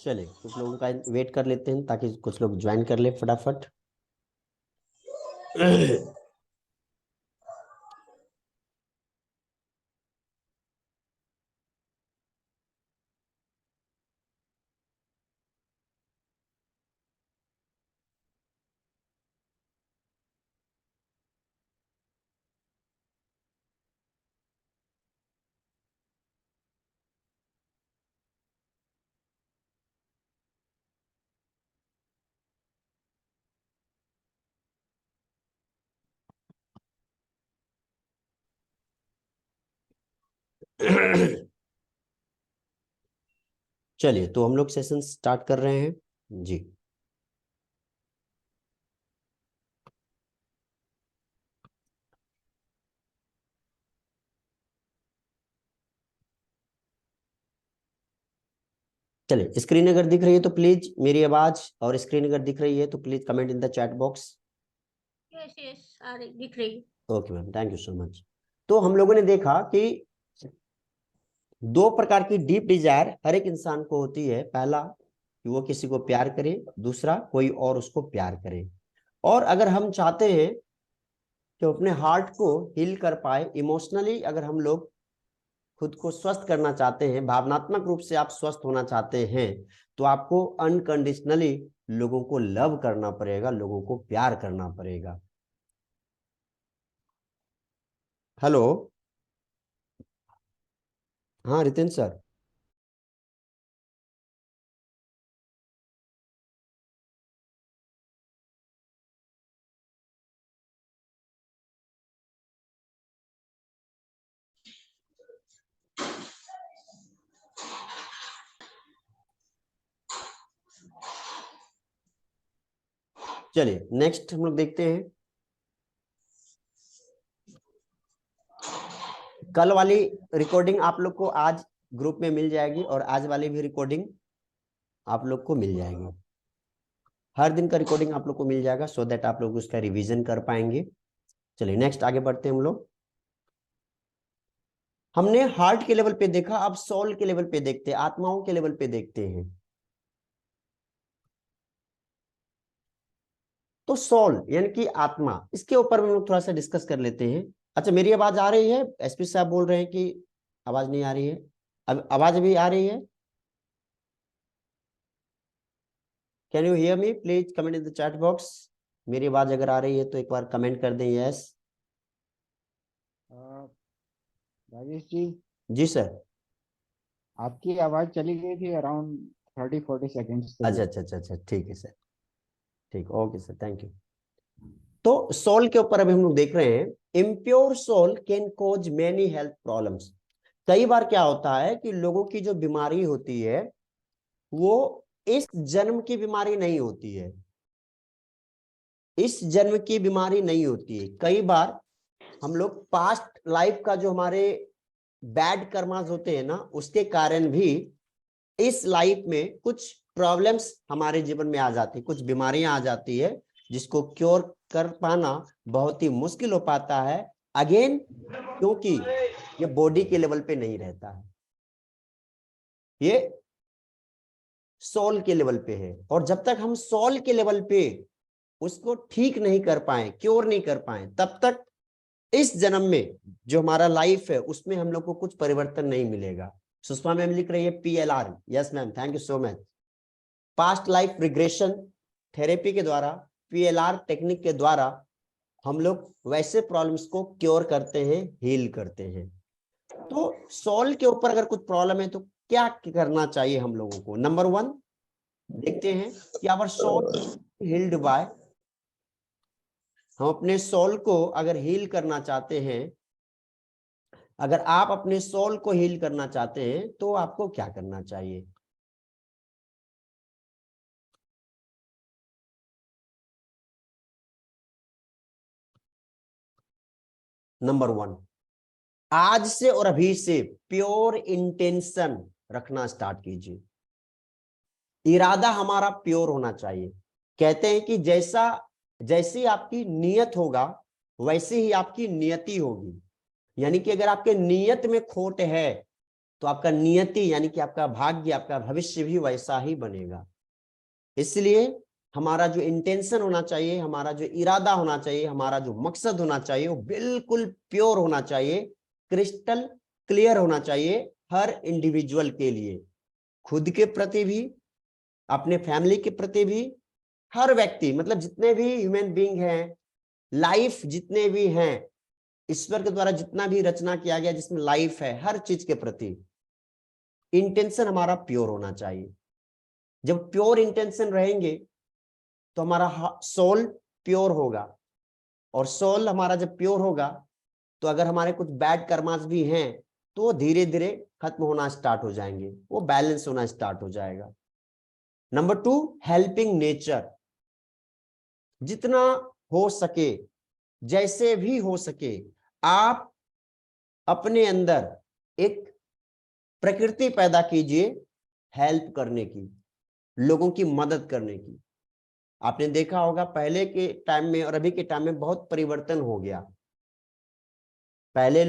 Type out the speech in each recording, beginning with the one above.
चलिए कुछ लोगों का वेट कर लेते हैं ताकि कुछ लोग ज्वाइन कर ले फटाफट। चलिए तो हम लोग सेशन स्टार्ट कर रहे हैं जी। चलिए स्क्रीन अगर दिख रही है तो प्लीज मेरी आवाज और स्क्रीन अगर दिख रही है तो please comment in the chat box. Yes yes आ रही दिख रही। Okay ma'am, thank you so much. तो हम लोगों ने देखा कि दो प्रकार की डीप डिजायर हर एक इंसान को होती है। पहला कि वो किसी को प्यार करे, दूसरा कोई और उसको प्यार करे। और अगर हम चाहते हैं कि अपने हार्ट को हील कर पाए, इमोशनली अगर हम लोग खुद को स्वस्थ करना चाहते हैं, भावनात्मक रूप से आप स्वस्थ होना चाहते हैं, तो आपको अनकंडीशनली लोगों को लव करना पड़ेगा, लोगों को प्यार करना पड़ेगा। हेलो, हाँ रितिन सर। चलिए नेक्स्ट हम लोग देखते हैं। कल वाली रिकॉर्डिंग आप लोग को आज ग्रुप में मिल जाएगी और आज वाली भी रिकॉर्डिंग आप लोग को मिल जाएगी। हर दिन का रिकॉर्डिंग आप लोग को मिल जाएगा सो दैट आप लोग उसका रिवीजन कर पाएंगे। चलिए नेक्स्ट आगे बढ़ते हैं हम लोग। हमने हार्ट के लेवल पे देखा, अब सोल के लेवल पे देखते हैं, आत्माओं के लेवल पे देखते हैं। तो सोल यानी कि आत्मा, इसके ऊपर हम लोग थोड़ा सा डिस्कस कर लेते हैं। अच्छा मेरी आवाज आ रही है? एसपी साहब बोल रहे हैं कि आवाज नहीं आ रही है। अब आवाज भी आ रही है? Can you hear me? Please comment in the chat box. मेरी आवाज अगर आ रही है तो एक बार कमेंट कर दें यस। राजेश जी, जी सर। आपकी आवाज चली गई थी अराउंड 30-40 सेकेंड्स के अच्छा लिए। अच्छा अच्छा अच्छा, ठीक है सर, ठीक, ओके सर, थैंक यू। तो सोल के ऊपर अभी हम लोग देख रहे हैं, impure soul can cause many health problems. कई बार क्या होता है कि लोगों की जो बीमारी होती है वो इस जन्म की बीमारी नहीं होती है, इस जन्म की बीमारी नहीं होती है। कई बार हम लोग पास्ट लाइफ का जो हमारे बैड कर्मास होते हैं ना, उसके कारण भी इस लाइफ में कुछ प्रॉब्लम्स हमारे जीवन में आ जाती, कुछ बीमारियां आ जाती है जिसको क्योर कर पाना बहुत ही मुश्किल हो पाता है अगेन, क्योंकि ये बॉडी के लेवल पे नहीं रहता है, ये सोल के लेवल पे है। और जब तक हम सोल के लेवल पे उसको ठीक नहीं कर पाए, क्योर नहीं कर पाए, तब तक इस जन्म में जो हमारा लाइफ है उसमें हम लोग को कुछ परिवर्तन नहीं मिलेगा। सुषमा मैम लिख रही है PLR, yes ma'am, thank you so much. Past life regression therapy के द्वारा, PLR टेक्निक के द्वारा हम लोग वैसे प्रॉब्लम्स को क्योर करते हैं, हील करते हैं। तो सोल के ऊपर अगर कुछ प्रॉब्लम है तो क्या करना चाहिए हम लोगों को? नंबर 1 देखते हैं कि आवर सोल हील्ड बाय। हम अपने सोल को अगर हील करना चाहते हैं, अगर आप अपने सोल को हील करना चाहते हैं तो आपको क्या करना चाहिए? नंबर 1, आज से और अभी से प्योर इंटेंशन रखना स्टार्ट कीजिए। इरादा हमारा प्योर होना चाहिए। कहते हैं कि जैसी आपकी नीयत होगा वैसी ही आपकी नियति होगी। यानी कि अगर आपके नियत में खोट है तो आपका नियति यानी कि आपका भाग्य, आपका भविष्य भी वैसा ही बनेगा। इसलिए हमारा जो इंटेंशन होना चाहिए, हमारा जो इरादा होना चाहिए, हमारा जो मकसद होना चाहिए, वो बिल्कुल प्योर होना चाहिए, क्रिस्टल क्लियर होना चाहिए हर इंडिविजुअल के लिए, खुद के प्रति भी, अपने फैमिली के प्रति भी, हर व्यक्ति, मतलब जितने भी ह्यूमन बीइंग हैं, लाइफ जितने भी हैं, ईश्वर के द्वारा जितना भी रचना किया गया जिसमें लाइफ है, हर चीज के प्रति इंटेंशन हमारा प्योर होना चाहिए। जब प्योर इंटेंशन रहेंगे तो हमारा सोल प्योर होगा, और सोल हमारा जब प्योर होगा तो अगर हमारे कुछ बैड कर्मास भी हैं तो वो धीरे धीरे खत्म होना स्टार्ट हो जाएंगे, वो बैलेंस होना स्टार्ट हो जाएगा। Number 2, helping nature. जितना हो सके, जैसे भी हो सके, आप अपने अंदर एक प्रकृति पैदा कीजिए हेल्प करने की, लोगों की मदद करने की। आपने देखा होगा पहले के टाइम में और अभी के टाइम में बहुत परिवर्तन हो गया। पहले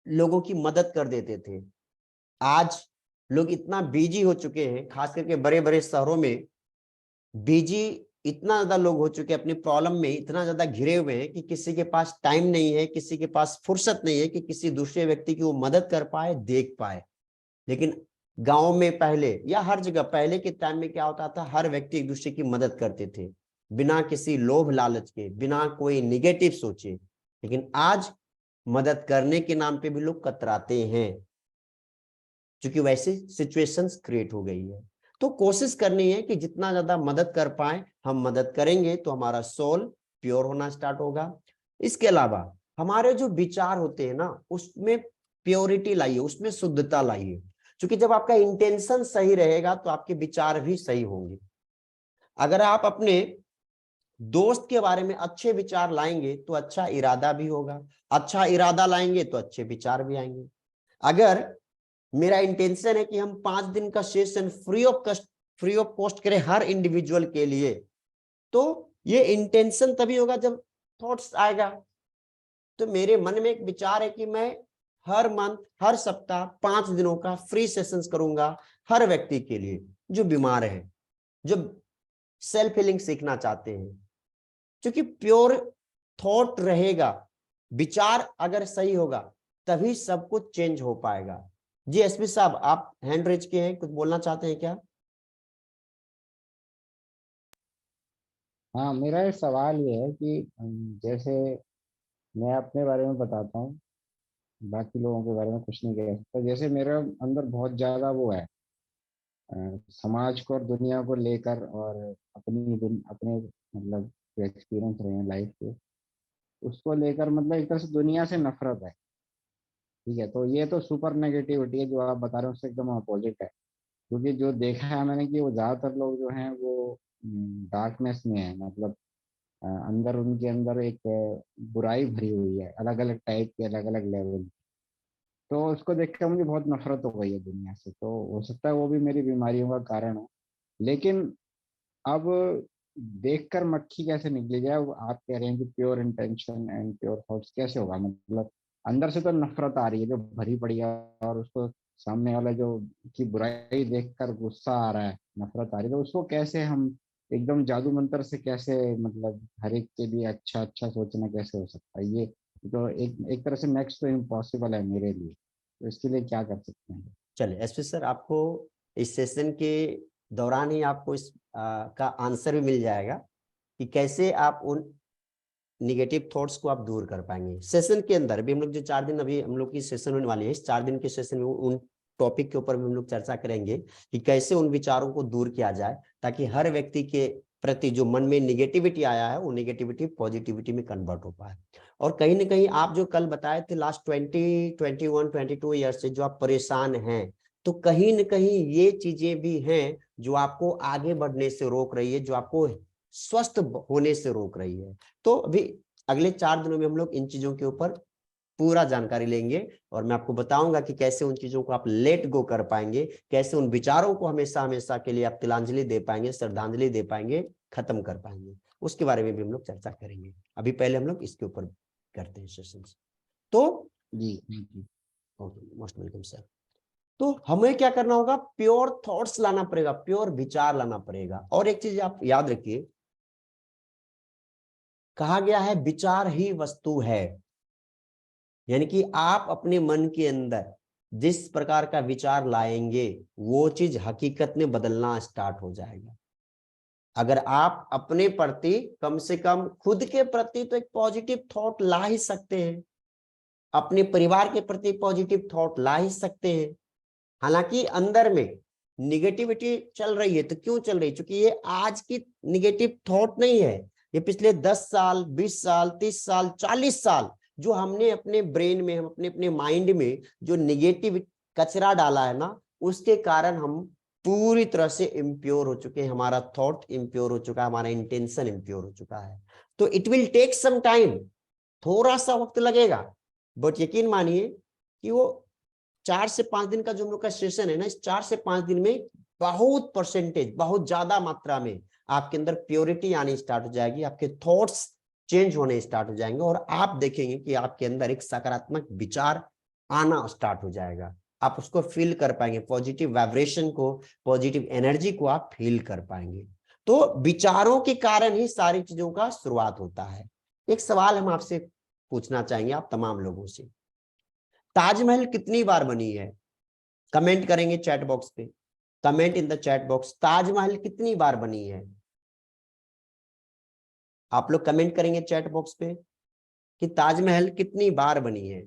लोगों की मदद कर देते थे, आज लोग इतना बिजी हो चुके हैं, खास करके बड़े बड़े शहरों में बिजी इतना ज्यादा लोग हो चुके हैं, अपनी प्रॉब्लम में इतना ज्यादा घिरे हुए हैं कि किसी के पास टाइम नहीं है, किसी के पास फुर्सत नहीं है कि किसी दूसरे व्यक्ति की वो मदद कर पाए, देख पाए। लेकिन गांव में पहले या हर जगह पहले के टाइम में क्या होता था, हर व्यक्ति एक दूसरे की मदद करते थे बिना किसी लोभ लालच के, बिना कोई निगेटिव सोचे। लेकिन आज मदद करने के नाम पे भी लोग कतराते हैं, क्योंकि वैसी सिचुएशंस क्रिएट हो गई है। तो कोशिश करनी है कि जितना ज्यादा मदद कर पाए हम मदद करेंगे तो हमारा सोल प्योर होना स्टार्ट होगा। इसके अलावा हमारे जो विचार होते हैं ना, उसमें प्योरिटी लाइए, उसमें शुद्धता लाइए, क्योंकि जब आपका इंटेंशन सही रहेगा तो आपके विचार भी सही होंगे। अगर आप अपने दोस्त के बारे में अच्छे विचार लाएंगे तो अच्छा इरादा भी होगा, अच्छा इरादा लाएंगे तो अच्छे विचार भी आएंगे। अगर मेरा इंटेंशन है कि हम 5 दिन का सेशन फ्री ऑफ कॉस्ट करें हर इंडिविजुअल के लिए, तो ये इंटेंशन तभी होगा जब थॉट्स आएगा। तो मेरे मन में एक विचार है कि मैं हर मंथ, हर सप्ताह 5 दिनों का फ्री सेशंस करूंगा हर व्यक्ति के लिए जो बीमार है, जो सेल्फ हीलिंग सीखना चाहते हैं। क्योंकि प्योर थॉट रहेगा, विचार अगर सही होगा तभी सब कुछ चेंज हो पाएगा। जी एसपी साहब, आप हैंड रेज किए हैं, कुछ बोलना चाहते हैं क्या? हाँ, मेरा एक सवाल ये है कि जैसे मैं अपने बारे में बताता हूँ, बाकी लोगों के बारे में कुछ नहीं कह सकता। जैसे मेरे अंदर बहुत ज्यादा वो है, समाज को और दुनिया को लेकर, और अपने मतलब जो एक्सपीरियंस रहे हैं लाइफ के, उसको लेकर मतलब एक तरह से दुनिया से नफरत है। ठीक है, तो ये तो सुपर नेगेटिविटी है जो आप बता रहे हो, उससे एकदम अपोजिट है। क्योंकि जो देखा है मैंने कि वो ज्यादातर लोग जो हैं वो डार्कनेस में है, मतलब अंदर उनके अंदर एक बुराई भरी हुई है, अलग अलग टाइप के, अलग अलग लेवल। तो उसको देख कर मुझे बहुत नफरत हो गई है दुनिया से। तो हो सकता है वो भी मेरी बीमारियों का कारण हो। लेकिन अब देखकर मक्खी कैसे निकली जाए, वो आप कह रहे हैं कि pure intention and pure thoughts कैसे होगा? मतलब अंदर से तो नफरत आ रही है जो भरी पड़ी है, और उसको सामने वाला जो की बुराई देखकर गुस्सा आ रहा है, नफरत आ रही है, तो उसको कैसे हम एकदम जादू मंत्र से कैसे, मतलब हर एक के लिए अच्छा अच्छा सोचना कैसे हो सकता है? ये तो एक एक तरह से नेक्स्ट तो इम्पॉसिबल है मेरे लिए। तो इसके लिए क्या कर सकते हैं? चलिए एसपी सर, आपको इस सेशन के दौरान ही आपको इस का आंसर भी मिल जाएगा कि कैसे आप उन निगेटिव थॉट्स को आप दूर कर पाएंगे। सेशन के अंदर भी हम लोग जो 4 दिन अभी हम लोग की सेशन होने वाली है, इस 4 दिन के सेशन में उन टॉपिक के ऊपर भी हम लोग चर्चा करेंगे कि कैसे उन विचारों को दूर किया जाए, ताकि हर व्यक्ति के प्रति जो मन में निगेटिविटी आया है वो निगेटिविटी पॉजिटिविटी में कन्वर्ट हो पाए। और कहीं ना कहीं आप जो कल बताए थे लास्ट 21-22 ईयर से जो आप परेशान हैं, तो कहीं ना कहीं ये चीजें भी हैं जो आपको आगे बढ़ने से रोक रही है, जो आपको स्वस्थ होने से रोक रही है। तो अभी अगले 4 दिनों में हम लोग इन चीजों के ऊपर पूरा जानकारी लेंगे, और मैं आपको बताऊंगा कि कैसे उन चीजों को आप लेट गो कर पाएंगे, कैसे उन विचारों को हमेशा हमेशा के लिए आप तिलांजलि दे पाएंगे, श्रद्धांजलि दे पाएंगे, खत्म कर पाएंगे। उसके बारे में भी हम लोग चर्चा करेंगे। अभी पहले हम लोग इसके ऊपर करते हैं सेशन। तो जी जी। Most welcome sir. तो हमें क्या करना होगा, प्योर थॉट्स लाना पड़ेगा, प्योर विचार लाना पड़ेगा। और एक चीज आप याद रखिए, कहा गया है विचार ही वस्तु है, यानी कि आप अपने मन के अंदर जिस प्रकार का विचार लाएंगे वो चीज हकीकत में बदलना स्टार्ट हो जाएगा। अगर आप अपने प्रति कम से कम खुद के प्रति तो एक पॉजिटिव थॉट ला ही सकते हैं, अपने परिवार के प्रति पॉजिटिव थॉट ला ही सकते हैं। हालांकि अंदर में निगेटिविटी चल रही है, तो क्यों चल रही है? क्योंकि ये आज की निगेटिव थॉट नहीं है, ये पिछले 10 साल 20 साल 30 साल 40 साल जो हमने अपने ब्रेन में, हम अपने अपने माइंड में जो निगेटिव कचरा डाला है ना, उसके कारण हम पूरी तरह से इम्प्योर हो चुके हैं, हमारा थॉट इम्प्योर हो चुका है, हमारा इंटेंशन इम्प्योर हो चुका है। तो it will take some time, थोड़ा सा वक्त लगेगा, बट यकीन मानिए कि वो 4 से 5 दिन का जो हम लोग का सेशन है ना, इस 4 से 5 दिन में बहुत परसेंटेज, बहुत ज्यादा मात्रा में आपके अंदर प्योरिटी आनी स्टार्ट हो जाएगी, आपके थॉट्स चेंज होने स्टार्ट हो जाएंगे और आप देखेंगे कि आपके अंदर एक सकारात्मक विचार आना स्टार्ट हो जाएगा। आप उसको फील कर पाएंगे, पॉजिटिव वाइब्रेशन को, पॉजिटिव एनर्जी को आप फील कर पाएंगे। तो विचारों के कारण ही सारी चीजों का शुरुआत होता है। एक सवाल हम आपसे पूछना चाहेंगे, आप तमाम लोगों से, ताजमहल कितनी बार बनी है? कमेंट करेंगे चैट बॉक्स पे, comment in the chat box, Taj Mahal कितनी बार बनी है? आप लोग कमेंट करेंगे चैट बॉक्स पे कि ताजमहल कितनी बार बनी है।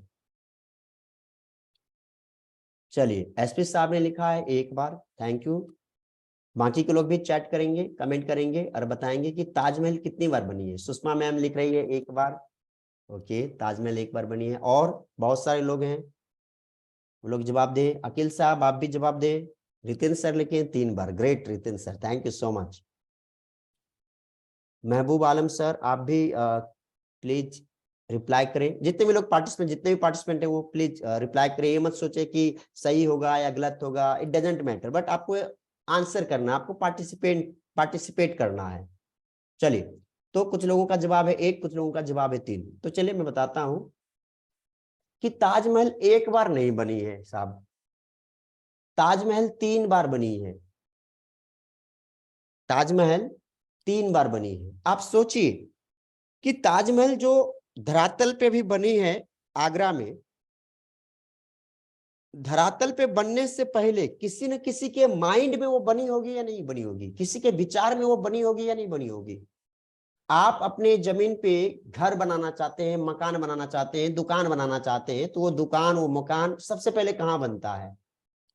चलिए, एसपी साहब ने लिखा है 1 बार, थैंक यू। बाकी के लोग भी चैट करेंगे, कमेंट करेंगे और बताएंगे कि ताजमहल कितनी बार बनी है। सुषमा मैम लिख रही है 1 बार, ओके, ताजमहल 1 बार बनी है। और बहुत सारे लोग हैं, वो लोग जवाब दे। अकील साहब आप भी जवाब दे। रितिन सर लिखे 3 बार, great Ritin sir, thank you so much. Mehboob Alam sir आप भी प्लीज रिप्लाई करें। जितने भी लोग पार्टिसिपेंट, जितने भी पार्टिसिपेंट है वो प्लीज रिप्लाई करें। ये मत सोचे कि सही होगा या गलत होगा, इट डजेंट मैटर, बट आपको आंसर करना है, आपको पार्टिसिपेट करना है। चलिए, तो कुछ लोगों का जवाब है 1, कुछ लोगों का जवाब है 3। तो चलिए मैं बताता हूं कि ताजमहल 1 बार नहीं बनी है साहब, ताजमहल 3 बार बनी है। ताजमहल 3 बार बनी है। आप सोचिए कि ताजमहल जो धरातल पे भी बनी है आगरा में, धरातल पे बनने से पहले किसी न किसी के माइंड में वो बनी होगी या नहीं बनी होगी, किसी के विचार में वो बनी होगी या नहीं बनी होगी। आप अपने जमीन पे घर बनाना चाहते हैं, मकान बनाना चाहते हैं, दुकान बनाना चाहते हैं, तो वो दुकान, वो मकान सबसे पहले कहाँ बनता है?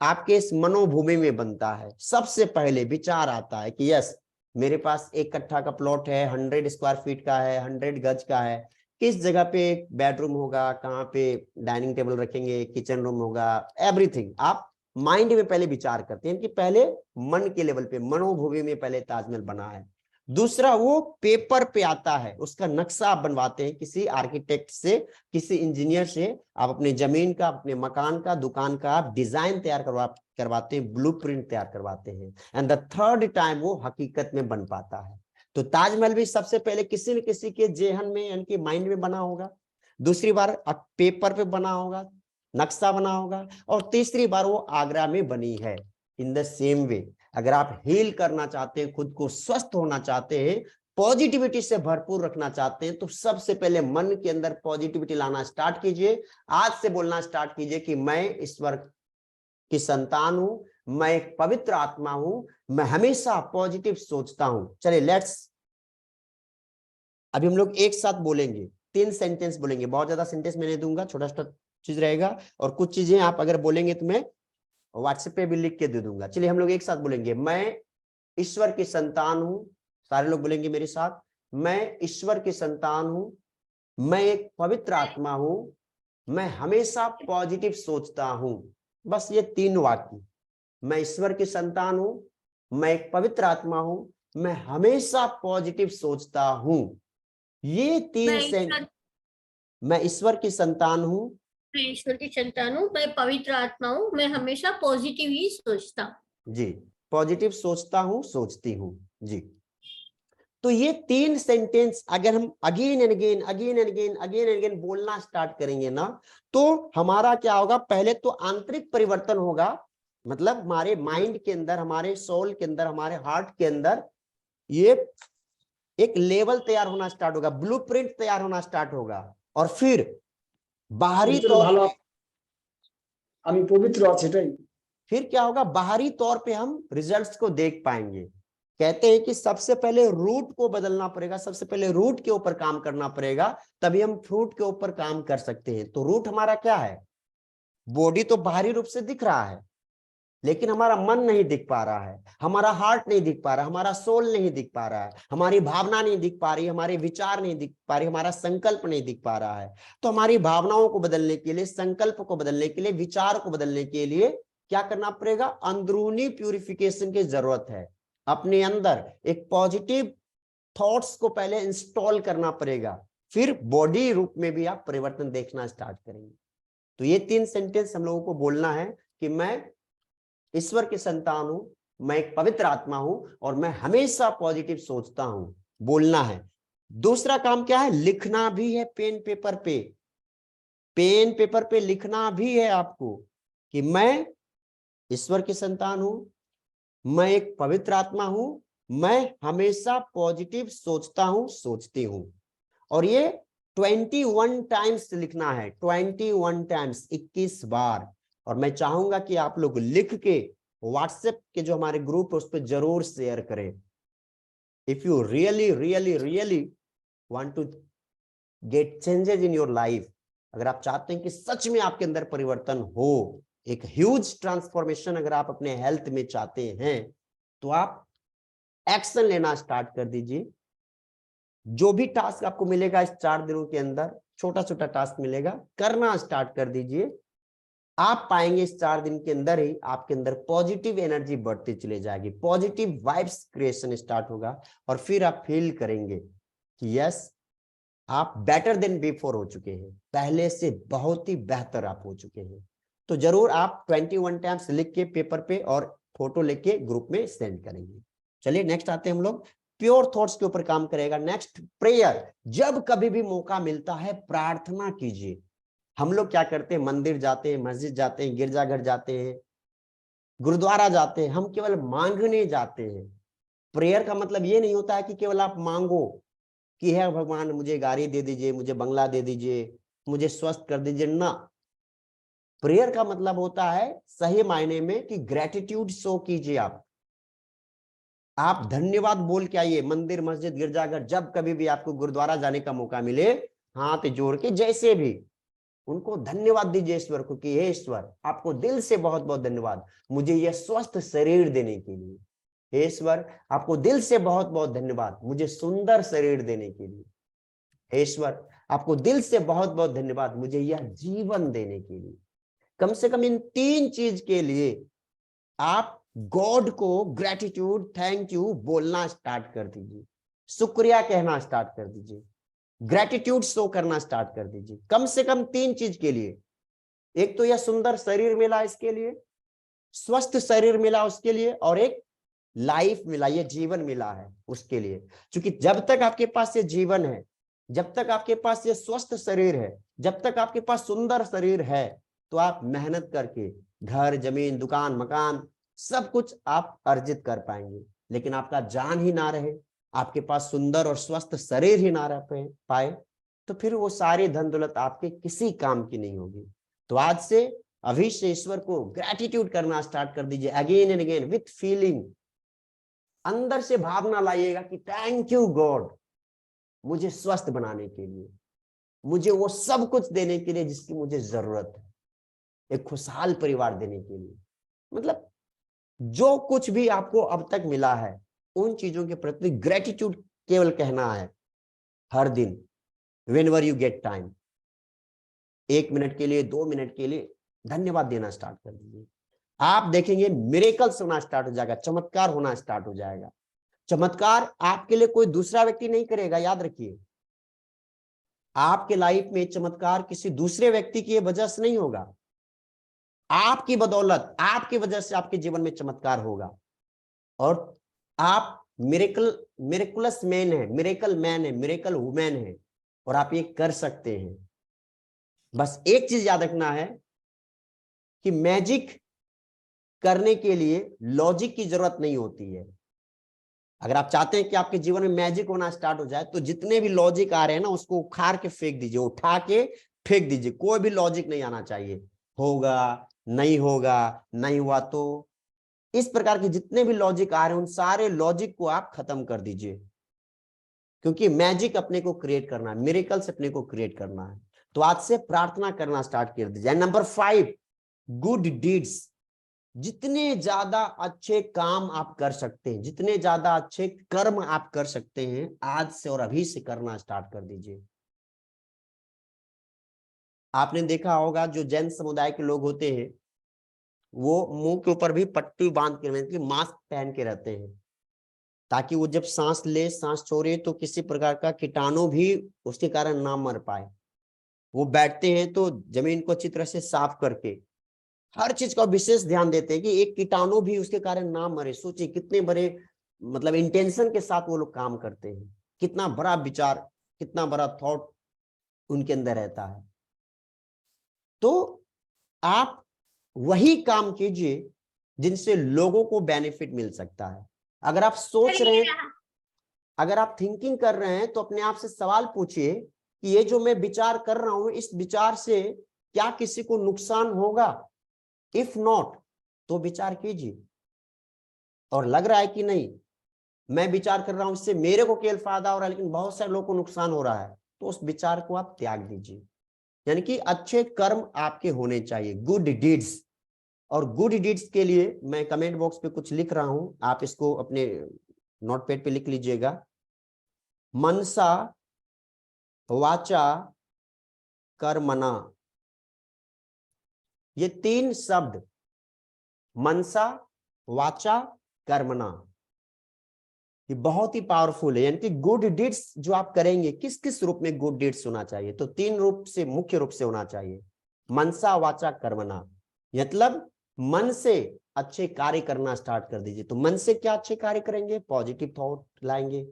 आपके इस मनोभूमि में बनता है। सबसे पहले विचार आता है कि यस, मेरे पास 1 कट्ठा का प्लॉट है, 100 स्क्वायर फीट का है, 100 गज का है, किस जगह पे बेडरूम होगा, कहाँ पे डाइनिंग टेबल रखेंगे, किचन रूम होगा, एवरीथिंग आप माइंड में पहले विचार करते हैं कि पहले मन के लेवल पे, मनोभूमि में पहले ताजमहल बना है। दूसरा, वो पेपर पे आता है, उसका नक्शा आप बनवाते हैं किसी आर्किटेक्ट से, किसी इंजीनियर से। आप अपने जमीन का, अपने मकान का, दुकान का आप डिजाइन तैयार करवाते हैं, ब्लूप्रिंट तैयार करवाते हैं, एंड द थर्ड टाइम वो हकीकत में बन पाता है। तो ताजमहल भी सबसे पहले किसी न किसी के जेहन में, यानी कि माइंड में बना होगा, दूसरी बार पेपर पे बना होगा, नक्शा बना होगा, और तीसरी बार वो आगरा में बनी है। इन द सेम वे, अगर आप हील करना चाहते हैं, खुद को स्वस्थ होना चाहते हैं, पॉजिटिविटी से भरपूर रखना चाहते हैं, तो सबसे पहले मन के अंदर पॉजिटिविटी लाना स्टार्ट कीजिए। आज से बोलना स्टार्ट कीजिए कि मैं ईश्वर की संतान हूं, मैं एक पवित्र आत्मा हूं, मैं हमेशा पॉजिटिव सोचता हूं। चलिए लेट्स, अभी हम लोग एक साथ बोलेंगे, 3 सेंटेंस बोलेंगे, बहुत ज्यादा सेंटेंस मैं नहीं दूंगा, छोटा छोटा चीज रहेगा, और कुछ चीजें आप अगर बोलेंगे तो मैं व्हाट्सएप पे भी लिख के दे दूंगा। चलिए हम लोग एक साथ बोलेंगे, मैं ईश्वर की संतान हूं। सारे लोग बोलेंगे मेरे साथ, मैं ईश्वर की संतान हूं, मैं एक पवित्र आत्मा हूं, मैं हमेशा पॉजिटिव सोचता हूं। बस ये 3 वाक्य, मैं ईश्वर की संतान हूं, मैं एक पवित्र आत्मा हूं, मैं हमेशा पॉजिटिव सोचता हूं। ये 3 मैं ईश्वर की संतान हूं, मैं ईश्वर की संतान हूँ, मैं पवित्र आत्मा हूँ, मैं हमेशा पॉजिटिव ही सोचता हूँ। जी, पॉजिटिव सोचता हूं, सोचती हूं जी। तो ये 3 सेंटेंस अगर हम अगेन एंड अगेन बोलना स्टार्ट करेंगे ना, तो हमारा क्या होगा, पहले तो आंतरिक परिवर्तन होगा, मतलब हमारे माइंड के अंदर, हमारे सोल के अंदर, हमारे हार्ट के अंदर ये एक लेवल तैयार होना स्टार्ट होगा, ब्लूप्रिंट तैयार होना स्टार्ट होगा, और फिर बाहरी तौर पे আমি পবিত্র আছি এটাই। फिर क्या होगा, बाहरी तौर पे हम रिजल्ट्स को देख पाएंगे। कहते हैं कि सबसे पहले रूट को बदलना पड़ेगा, सबसे पहले रूट के ऊपर काम करना पड़ेगा, तभी हम फ्रूट के ऊपर काम कर सकते हैं। तो रूट हमारा क्या है, बॉडी तो बाहरी रूप से दिख रहा है, लेकिन हमारा मन नहीं दिख पा रहा है, हमारा हार्ट नहीं दिख पा रहा, हमारा सोल नहीं दिख पा रहा है, हमारी भावना नहीं दिख पा रही, हमारे विचार नहीं दिख पा रही, हमारा संकल्प नहीं दिख पा रहा है। तो हमारी भावनाओं को बदलने के लिए, संकल्प को बदलने के लिए, विचार को बदलने के लिए क्या करना पड़ेगा, अंदरूनी प्यूरिफिकेशन की जरूरत है। अपने अंदर एक पॉजिटिव थॉट्स को पहले इंस्टॉल करना पड़ेगा, फिर बॉडी रूप में भी आप परिवर्तन देखना स्टार्ट करेंगे। तो ये 3 सेंटेंस हम लोगों को बोलना है कि मैं ईश्वर की संतान हूं, मैं एक पवित्र आत्मा हूं, और मैं हमेशा पॉजिटिव सोचता हूं, बोलना है। दूसरा काम क्या है, लिखना भी है, पेन पेपर पे लिखना भी है आपको कि मैं ईश्वर की संतान हूं, मैं एक पवित्र आत्मा हूं, मैं हमेशा पॉजिटिव सोचता हूं, सोचती हूं। और ये 21 टाइम्स लिखना है, 21 टाइम्स, 21 बार। और मैं चाहूंगा कि आप लोग लिख के व्हाट्सएप के जो हमारे ग्रुप है उस पर जरूर शेयर करें। If you really want to get changes in your life, अगर आप चाहते हैं कि सच में आपके अंदर परिवर्तन हो, एक ह्यूज ट्रांसफॉर्मेशन अगर आप अपने हेल्थ में चाहते हैं, तो आप एक्शन लेना स्टार्ट कर दीजिए। जो भी टास्क आपको मिलेगा इस 4 दिनों के अंदर, छोटा छोटा टास्क मिलेगा, करना स्टार्ट कर दीजिए। आप पाएंगे इस 4 दिन के अंदर ही आपके अंदर पॉजिटिव एनर्जी बढ़ती चली जाएगी, पॉजिटिव वाइब्स क्रिएशन स्टार्ट होगा, और फिर आप फील करेंगे कि यस, आप बेटर देन बिफोर हो चुके हैं, पहले से बहुत ही बेहतर आप हो चुके हैं। तो जरूर आप 21 टाइम्स लिख के पेपर पे और फोटो लेके ग्रुप में सेंड करेंगे। चलिए नेक्स्ट आते हैं हम लोग, प्योर थॉट्स के ऊपर काम करेगा। Next, prayer. जब कभी भी मौका मिलता है प्रार्थना कीजिए। हम लोग क्या करते हैं, मंदिर जाते हैं, मस्जिद जाते हैं, गिरजाघर जाते हैं, गुरुद्वारा जाते हैं, हम केवल मांगने जाते हैं। प्रेयर का मतलब ये नहीं होता है कि केवल आप मांगो कि है भगवान मुझे गाड़ी दे दीजिए, मुझे बंगला दे दीजिए, मुझे स्वस्थ कर दीजिए ना। प्रेयर का मतलब होता है सही मायने में कि ग्रेटिट्यूड शो कीजिए। आप धन्यवाद बोल के आइए। मंदिर, मस्जिद, गिरजाघर, जब कभी भी आपको गुरुद्वारा जाने का मौका मिले, हाथ जोड़ के जैसे भी उनको धन्यवाद दीजिए ईश्वर को कि हे ईश्वर, आपको दिल से बहुत बहुत धन्यवाद मुझे यह स्वस्थ शरीर देने के लिए। हे ईश्वर, आपको दिल से बहुत बहुत धन्यवाद मुझे सुंदर शरीर देने के लिए। हे ईश्वर, आपको दिल से बहुत बहुत धन्यवाद मुझे यह जीवन देने के लिए। कम से कम इन 3 चीज के लिए आप गॉड को ग्रेटिट्यूड, थैंक यू बोलना स्टार्ट कर दीजिए, शुक्रिया कहना स्टार्ट कर दीजिए, ग्रेटिट्यूड शो करना स्टार्ट कर दीजिए। कम से कम 3 चीज के लिए। एक तो यह सुंदर शरीर मिला इसके लिए, स्वस्थ शरीर मिला उसके लिए, और एक लाइफ मिला, यह जीवन मिला है उसके लिए। क्योंकि जब तक आपके पास ये जीवन है, जब तक आपके पास ये स्वस्थ शरीर है, जब तक आपके पास सुंदर शरीर है, तो आप मेहनत करके घर, जमीन, दुकान, मकान सब कुछ आप अर्जित कर पाएंगे। लेकिन आपका जान ही ना रहे, आपके पास सुंदर और स्वस्थ शरीर ही ना रह पाए, तो फिर वो सारी धन दौलत आपके किसी काम की नहीं होगी। तो आज से, अभी से ईश्वर को ग्रेटिट्यूड करना स्टार्ट कर दीजिए, again and again with feeling. अंदर से भावना लाइएगा कि थैंक यू गॉड, मुझे स्वस्थ बनाने के लिए, मुझे वो सब कुछ देने के लिए जिसकी मुझे जरूरत है, एक खुशहाल परिवार देने के लिए। मतलब जो कुछ भी आपको अब तक मिला है उन चीजों के प्रति ग्रेटिट्यूड केवल कहना है हर दिन, whenever you get time. 1 minute के लिए, 2 मिनट के लिए धन्यवाद देना स्टार्ट कर दीजिए। आप देखेंगे मिरेकल्स होना स्टार्ट हो जाएगा, चमत्कार होना स्टार्ट हो जाएगा। चमत्कार आपके लिए कोई दूसरा व्यक्ति नहीं करेगा, याद रखिए। आपके लाइफ में चमत्कार किसी दूसरे व्यक्ति की वजह से नहीं होगा, आपकी बदौलत, आपकी वजह से आपके जीवन में चमत्कार होगा। और आप मिरेकुलस मैन है, मिरेकल मैन है, मिरेकल वुमेन है, और आप ये कर सकते हैं। बस एक चीज याद रखना है कि मैजिक करने के लिए लॉजिक की जरूरत नहीं होती है। अगर आप चाहते हैं कि आपके जीवन में मैजिक होना स्टार्ट हो जाए, तो जितने भी लॉजिक आ रहे हैं ना, उसको उखाड़ के फेंक दीजिए, उठा के फेंक दीजिए। कोई भी लॉजिक नहीं आना चाहिए। होगा, नहीं होगा, नहीं हुआ तो, इस प्रकार के जितने भी लॉजिक आ रहे हैं, उन सारे लॉजिक को आप खत्म कर दीजिए। क्योंकि मैजिक अपने को क्रिएट करना है, मिरेकल्स अपने को क्रिएट करना है। तो आज से प्रार्थना करना स्टार्ट कर दीजिए। Number 5, good deeds. जितने ज्यादा अच्छे काम आप कर सकते हैं, जितने ज्यादा अच्छे कर्म आप कर सकते हैं, आज से और अभी से करना स्टार्ट कर दीजिए। आपने देखा होगा जो जैन समुदाय के लोग होते हैं, वो मुंह के ऊपर भी पट्टी बांध के, मतलब कि मास्क पहन के रहते हैं, ताकि वो जब सांस ले, सांस छोड़े, तो किसी प्रकार का कीटाणु भी उसके कारण ना मर पाए। वो बैठते हैं तो जमीन को अच्छी तरह से साफ करके हर चीज का विशेष ध्यान देते हैं कि एक कीटाणु भी उसके कारण ना मरे। सोचिए कितने बड़े, मतलब इंटेंशन के साथ वो लोग काम करते हैं, कितना बड़ा विचार, कितना बड़ा थॉट उनके अंदर रहता है। तो आप वही काम कीजिए जिनसे लोगों को बेनिफिट मिल सकता है। अगर आप सोच रहे हैं, अगर आप थिंकिंग कर रहे हैं, तो अपने आप से सवाल पूछिए कि ये जो मैं विचार कर रहा हूं, इस विचार से क्या किसी को नुकसान होगा? इफ नॉट, तो विचार कीजिए। और लग रहा है कि नहीं, मैं विचार कर रहा हूं इससे मेरे को केवल फायदा हो रहा है, लेकिन बहुत सारे लोगों को नुकसान हो रहा है, तो उस विचार को आप त्याग दीजिए। यानी कि अच्छे कर्म आपके होने चाहिए, गुड डीड्स। और गुड डीड्स के लिए मैं कमेंट बॉक्स पे कुछ लिख रहा हूं, आप इसको अपने नोटपैड पे लिख लीजिएगा। मनसा वाचा कर्मणा, ये 3 शब्द, मनसा वाचा कर्मणा, ये बहुत ही पावरफुल है। यानी कि गुड डीड्स जो आप करेंगे, किस किस रूप में गुड डीड्स होना चाहिए? तो 3 रूप से, मुख्य रूप से होना चाहिए। मनसा वाचा कर्मणा, मतलब मन से अच्छे कार्य करना स्टार्ट कर दीजिए। तो मन से क्या अच्छे कार्य करेंगे? पॉजिटिव थॉट लाएंगे,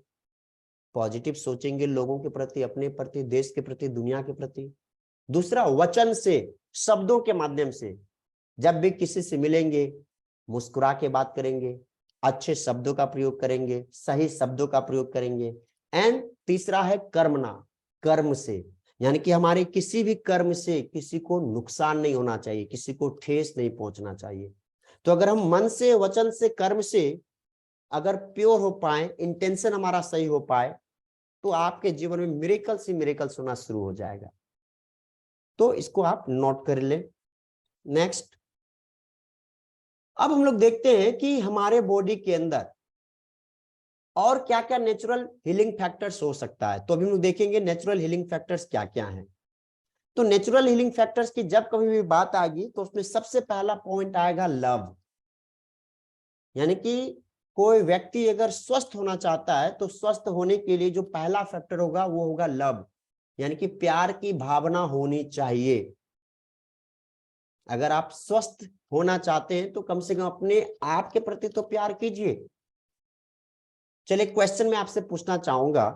पॉजिटिव सोचेंगे लोगों के प्रति, अपने प्रति, देश के प्रति, दुनिया के प्रति। दूसरा, वचन से, शब्दों के माध्यम से, जब भी किसी से मिलेंगे मुस्कुरा के बात करेंगे, अच्छे शब्दों का प्रयोग करेंगे, सही शब्दों का प्रयोग करेंगे। एंड तीसरा है कर्मणा, कर्म से, यानी कि हमारे किसी भी कर्म से किसी को नुकसान नहीं होना चाहिए, किसी को ठेस नहीं पहुंचना चाहिए। तो अगर हम मन से, वचन से, कर्म से अगर प्योर हो पाए, इंटेंशन हमारा सही हो पाए, तो आपके जीवन में मिरेकल्स ही मिरेकल्स होना शुरू हो जाएगा। तो इसको आप नोट कर ले। नेक्स्ट, अब हम लोग देखते हैं कि हमारे बॉडी के अंदर और क्या क्या नेचुरल हीलिंग फैक्टर्स हो सकता है। तो अभी हम लोग देखेंगे नेचुरल हीलिंग फैक्टर्स क्या क्या हैं। तो नेचुरल हीलिंग फैक्टर्स की जब कभी भी बात आएगी, तो उसमें सबसे पहला पॉइंट आएगा लव। यानी कि कोई व्यक्ति अगर स्वस्थ होना चाहता है, तो स्वस्थ होने के लिए जो पहला फैक्टर होगा वो होगा लव, यानी कि प्यार की भावना होनी चाहिए। अगर आप स्वस्थ होना चाहते हैं, तो कम से कम अपने आप के प्रति तो प्यार कीजिए। चलिए, क्वेश्चन मैं आपसे पूछना चाहूंगा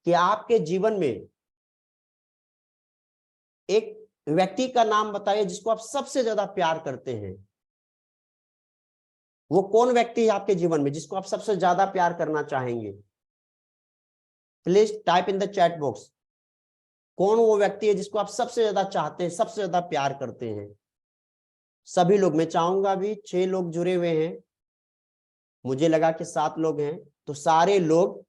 कि आपके जीवन में एक व्यक्ति का नाम बताइए जिसको आप सबसे ज्यादा प्यार करते हैं। वो कौन व्यक्ति है आपके जीवन में जिसको आप सबसे ज्यादा प्यार करना चाहेंगे? Please type in the chat box, कौन वो व्यक्ति है जिसको आप सबसे ज्यादा चाहते हैं, सबसे ज्यादा प्यार करते हैं? सभी लोग, मैं चाहूंगा भी 6 लोग जुड़े हुए हैं, मुझे लगा कि 7 लोग हैं, तो सारे लोग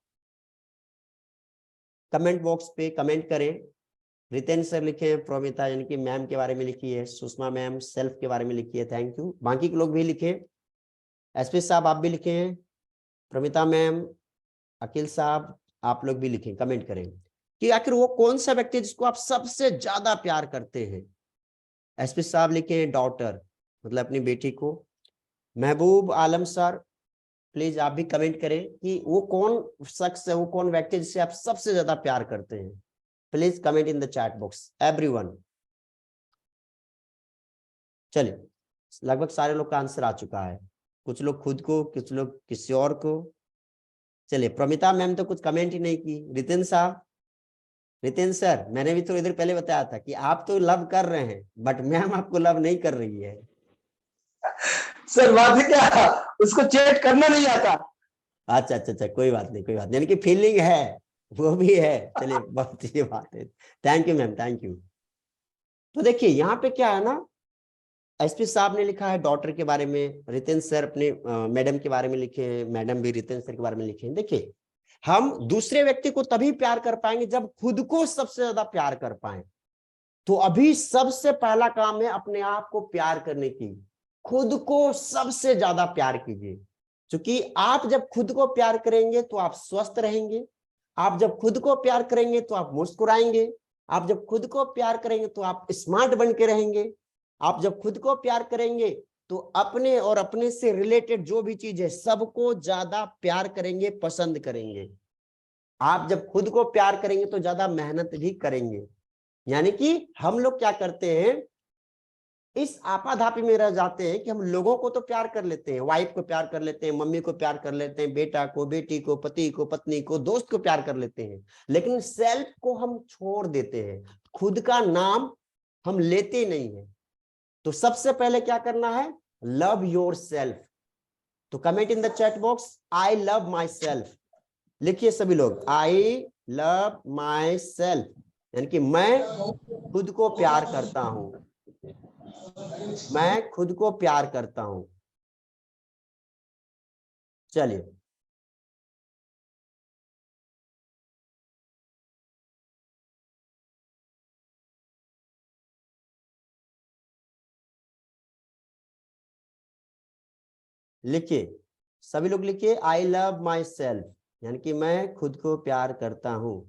कमेंट बॉक्स पे कमेंट करें। रितेन सर लिखे हैं, प्रोमिता यानी कि मैम के बारे में लिखी है, सुषमा मैम सेल्फ के बारे में लिखी है, थैंक यू। बाकी के लोग भी लिखे, एसपी साहब आप भी लिखे हैं, प्रोमिता मैम, अखिल साहब, आप लोग भी लिखें, कमेंट करें कि आखिर वो कौन सा व्यक्ति है जिसको आप सबसे ज्यादा प्यार करते हैं। एसपी साहब लिखे हैं डॉटर, मतलब अपनी बेटी को। महबूब आलम सर, प्लीज आप भी कमेंट करें कि वो कौन शख्स है, वो कौन व्यक्ति है जिससे आप सबसे ज्यादा प्यार करते हैं। Please comment in the chat box everyone. चलिए, लगभग सारे लोग का आंसर आ चुका है, कुछ लोग खुद को, कुछ लोग किसी और को। चलिए, प्रमिता मैम तो कुछ कमेंट ही नहीं की। रितेन साहब, रितेन सर, मैंने भी तो इधर पहले बताया था कि आप तो लव कर रहे हैं, बट मैम आपको लव नहीं कर रही है। सर बात है क्या, उसको चेट करना नहीं आता। अच्छा अच्छा अच्छा, कोई बात नहीं, कोई बात नहीं, यानी कि फीलिंग है, वो भी है। चलिए, बहुत अच्छी बात है। Thank you ma'am, thank you. तो देखिए यहाँ पे क्या है ना, एसपी साहब ने लिखा है डॉटर के बारे में, रितेन सर अपने मैडम के बारे में लिखे हैं, मैडम भी रितेन सर के बारे में लिखे हैं। देखिए, हम दूसरे व्यक्ति को तभी प्यार कर पाएंगे जब खुद को सबसे ज्यादा प्यार कर पाए। तो अभी सबसे पहला काम है अपने आप को प्यार करने की। खुद को सबसे ज्यादा प्यार कीजिए, क्योंकि आप जब खुद को प्यार करेंगे तो आप स्वस्थ रहेंगे। आप जब खुद को प्यार करेंगे तो आप मुस्कुराएंगे। आप जब खुद को प्यार करेंगे तो आप स्मार्ट बन के रहेंगे। आप जब खुद को प्यार करेंगे तो अपने और अपने से रिलेटेड जो भी चीज है सबको ज्यादा प्यार करेंगे, पसंद करेंगे। आप जब खुद को प्यार करेंगे तो ज्यादा मेहनत भी करेंगे। यानी कि हम लोग क्या करते हैं, इस आपाधापी में रह जाते हैं कि हम लोगों को तो प्यार कर लेते हैं, वाइफ को प्यार कर लेते हैं, मम्मी को प्यार कर लेते हैं, बेटा को, बेटी को, पति को, पत्नी को, दोस्त को प्यार कर लेते हैं, लेकिन सेल्फ को हम छोड़ देते हैं। खुद का नाम हम लेते नहीं है। तो सबसे पहले क्या करना है, लव योर सेल्फ। तो comment in the chat box, I love my self. लिखिए सभी लोग, आई लव माई सेल्फ, यानी कि मैं खुद को प्यार करता हूं, मैं खुद को प्यार करता हूं। चलिए, लिखिए सभी लोग, लिखिए आई लव माई सेल्फ, यानी कि मैं खुद को प्यार करता हूं।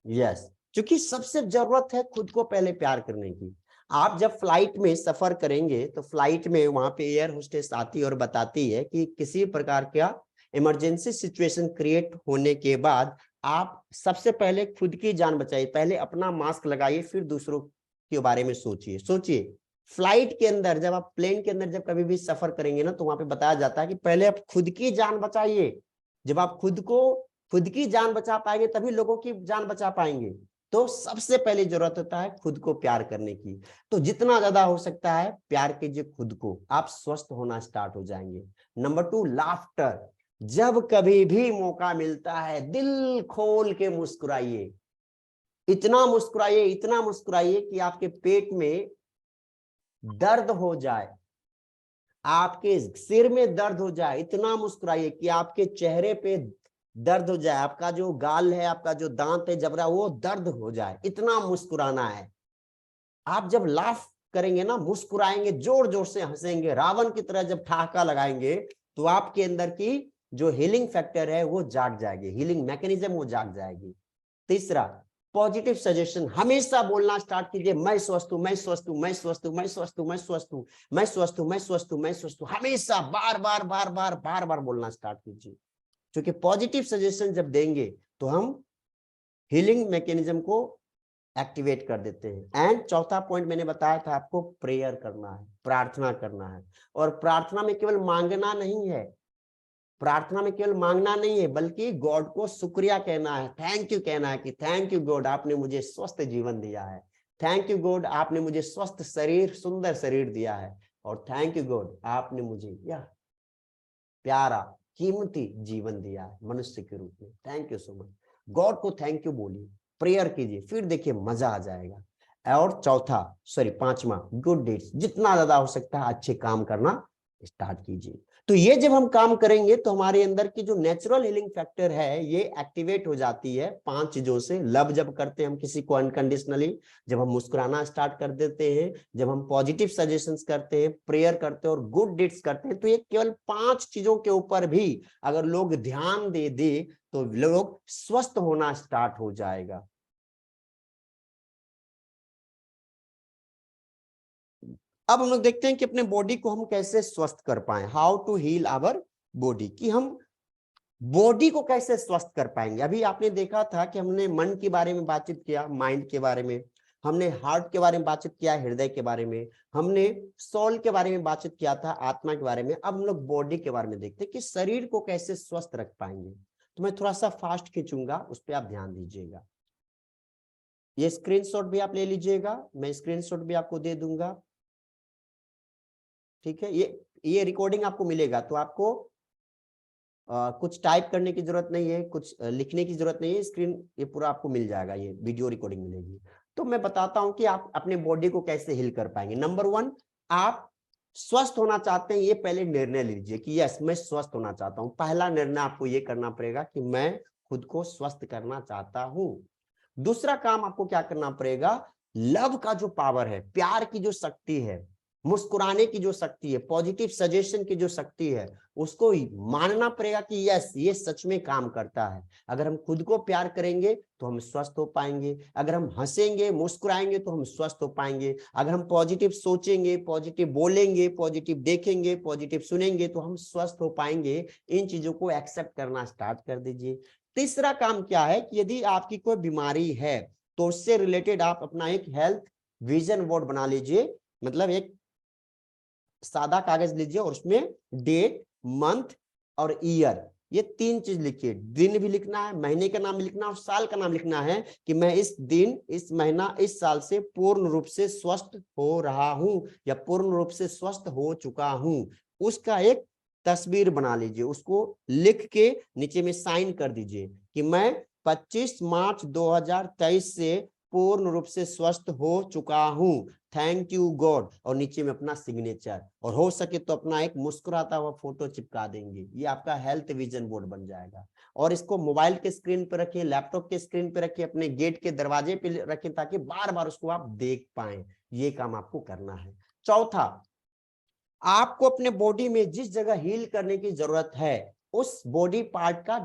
यस, क्योंकि सबसे जरूरत है खुद को पहले प्यार करने की। आप जब फ्लाइट में सफर करेंगे तो फ्लाइट में वहां पे एयर होस्टेस आती है और बताती है कि किसी प्रकार का इमरजेंसी सिचुएशन क्रिएट होने के बाद आप सबसे पहले खुद की जान बचाइए, पहले अपना मास्क लगाइए, फिर दूसरों के बारे में सोचिए। सोचिए, फ्लाइट के अंदर जब आप प्लेन के अंदर जब कभी भी सफर करेंगे ना, तो वहां पे बताया जाता है कि पहले आप खुद की जान बचाइए। जब आप खुद की जान बचा पाएंगे तभी लोगों की जान बचा पाएंगे। तो सबसे पहले जरूरत होता है खुद को प्यार करने की। तो जितना ज्यादा हो सकता है प्यार कीजिए खुद को, आप स्वस्थ होना स्टार्ट हो जाएंगे। Number 2, laughter. जब कभी भी मौका मिलता है दिल खोल के मुस्कुराइए। इतना मुस्कुराइए, इतना मुस्कुराइए कि आपके पेट में दर्द हो जाए, आपके सिर में दर्द हो जाए। इतना मुस्कुराइए कि आपके चेहरे पे दर्द हो जाए, आपका जो गाल है, आपका जो दांत है, जबड़ा, वो दर्द हो जाए। इतना मुस्कुराना है। आप जब लाफ करेंगे ना, मुस्कुराएंगे, जोर जोर से हंसेंगे, रावण की तरह जब ठहाका लगाएंगे, तो आपके अंदर की जो हीलिंग फैक्टर है वो जाग जाएगी, हीलिंग मैकेनिज्म वो जाग जाएगी। तीसरा, पॉजिटिव सजेशन। हमेशा बोलना स्टार्ट कीजिए, मैं स्वस्थ हूं, मैं स्वस्थ हूं, मैं स्वस्थ हूं, मैं स्वस्थ हूं, मैं स्वस्थ हूं, मैं स्वस्थ हूं, मैं स्वस्थ हूं, मैं स्वस्थ हूं। हमेशा बार बार बार बार बार बार बोलना स्टार्ट कीजिए, क्योंकि पॉजिटिव सजेशन जब देंगे तो हम हीलिंग मैकेनिज्म को एक्टिवेट कर देते हैं। एंड चौथा पॉइंट मैंने बताया था आपको, प्रेयर करना है, प्रार्थना करना है। और प्रार्थना में केवल मांगना नहीं है, प्रार्थना में केवल मांगना नहीं है, बल्कि गॉड को शुक्रिया कहना है, थैंक यू कहना है कि थैंक यू गॉड, आपने मुझे स्वस्थ जीवन दिया है। थैंक यू गॉड, आपने मुझे स्वस्थ शरीर, सुंदर शरीर दिया है। और थैंक यू गॉड, आपने मुझे यह प्यारा कीमती जीवन दिया है मनुष्य के रूप में। Thank you so much. God को थैंक यू बोलिए, प्रेयर कीजिए, फिर देखिए मजा आ जाएगा। और पांचवा, गुड डीड्स। जितना ज्यादा हो सकता है अच्छे काम करना स्टार्ट कीजिए। तो ये जब हम काम करेंगे तो हमारे अंदर की जो नेचुरल हीलिंग फैक्टर है ये एक्टिवेट हो जाती है 5 चीजों से। लव जब करते हैं हम किसी को अनकंडीशनली, जब हम मुस्कुराना स्टार्ट कर देते हैं, जब हम पॉजिटिव सजेशंस करते हैं, प्रेयर करते हैं और गुड डीड्स करते हैं, तो ये केवल 5 चीजों के ऊपर भी अगर लोग ध्यान दे तो लोग स्वस्थ होना स्टार्ट हो जाएगा। अब हम लोग देखते हैं कि अपने बॉडी को हम कैसे स्वस्थ कर पाए, how to heal our body, कि हम बॉडी को कैसे स्वस्थ कर पाएंगे। अभी आपने देखा था कि हमने मन के बारे में बातचीत किया, माइंड के बारे में, हमने हार्ट के बारे में बातचीत किया, हृदय के बारे में, हमने सोल के बारे में बातचीत किया था, आत्मा के बारे में। अब हम लोग बॉडी के बारे में देखते हैं कि शरीर को कैसे स्वस्थ रख पाएंगे। तो मैं थोड़ा सा फास्ट खींचूंगा, उस पर आप ध्यान दीजिएगा। ये स्क्रीनशॉट भी आप ले लीजिएगा, मैं स्क्रीनशॉट भी आपको दे दूंगा, ठीक है। ये रिकॉर्डिंग आपको मिलेगा, तो आपको कुछ टाइप करने की जरूरत नहीं है, कुछ लिखने की जरूरत नहीं है, स्क्रीन ये पूरा आपको मिल जाएगा, ये वीडियो रिकॉर्डिंग मिलेगी। तो मैं बताता हूं कि आप अपने बॉडी को कैसे हील कर पाएंगे। नंबर 1, आप स्वस्थ होना चाहते हैं, ये पहले निर्णय लीजिए कि यस मैं स्वस्थ होना चाहता हूं। पहला निर्णय आपको ये करना पड़ेगा कि मैं खुद को स्वस्थ करना चाहता हूं। दूसरा काम आपको क्या करना पड़ेगा, लव का जो पावर है, प्यार की जो शक्ति है, मुस्कुराने की जो शक्ति है, पॉजिटिव सजेशन की जो शक्ति है, उसको मानना पड़ेगा कि यस ये सच में काम करता है। अगर हम खुद को प्यार करेंगे तो हम स्वस्थ हो पाएंगे, अगर हम हंसेंगे मुस्कुराएंगे तो हम स्वस्थ हो पाएंगे, अगर हम पॉजिटिव सोचेंगे, पॉजिटिव बोलेंगे, पॉजिटिव देखेंगे, पॉजिटिव सुनेंगे तो हम स्वस्थ हो पाएंगे। इन चीजों को एक्सेप्ट करना स्टार्ट कर दीजिए। तीसरा काम क्या है कि यदि आपकी कोई बीमारी है तो उससे रिलेटेड आप अपना एक हेल्थ विजन बोर्ड बना लीजिए। मतलब एक सादा कागज लीजिए और उसमें डेट, मंथ और ईयर, ये 3 चीज लिखिए। दिन भी लिखना है, महीने का नाम लिखना है और साल का नाम लिखना है कि मैं इस दिन, इस महीना, इस साल से पूर्ण रूप से स्वस्थ हो रहा हूं या पूर्ण रूप से स्वस्थ हो चुका हूं। उसका एक तस्वीर बना लीजिए, उसको लिख के नीचे में साइन कर दीजिए कि मैं 25 मार्च 2023 से पूर्ण रूप से स्वस्थ हो चुका हूं, थैंक यू गॉड, और नीचे में अपना सिग्नेचर, और हो सके तो अपना एक मुस्कुराता हुआ फोटो चिपका देंगे। ये आपका हेल्थ विजन बोर्ड बन जाएगा। और इसको मोबाइल के स्क्रीन पे रखिए, लैपटॉप के स्क्रीन पे रखिए, अपने गेट के दरवाजे पे रखिए ताकि बार बार उसको आप देख पाए। ये काम आपको करना है। चौथा, आपको अपने बॉडी में जिस जगह हील करने की जरूरत है उस बॉडी पार्ट का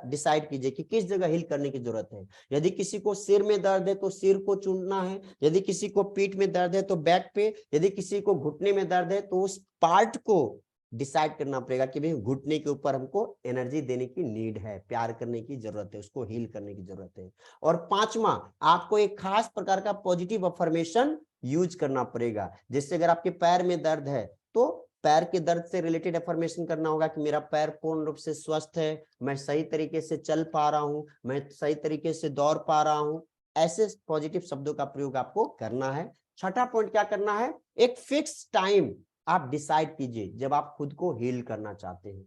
डिसाइड कीजिए कि किस जगह हील करने की जरूरत है। यदि किसी को सिर में दर्द है तो सिर को चूंढना है, यदि किसी को पीठ में दर्द है तो बैक पे, यदि किसी को घुटने में दर्द है तो उस पार्ट को डिसाइड करना पड़ेगा कि भाई घुटने के ऊपर हमको एनर्जी देने की नीड है, प्यार करने की जरूरत है, उसको हील करने की जरूरत है। और पांचवा, आपको एक खास प्रकार का पॉजिटिव अफर्मेशन यूज करना पड़ेगा। जिससे अगर आपके पैर में दर्द है तो पैर के दर्द से रिलेटेड अफर्मेशन करना होगा कि मेरा पैर पूर्ण रूप से स्वस्थ है, मैं सही तरीके से चल पा रहा हूं, मैं सही तरीके से दौड़ पा रहा हूं। ऐसे पॉजिटिव शब्दों का प्रयोग आपको करना है। छठा पॉइंट क्या करना है, एक फिक्स टाइम आप डिसाइड कीजिए जब आप खुद को हील करना चाहते हैं।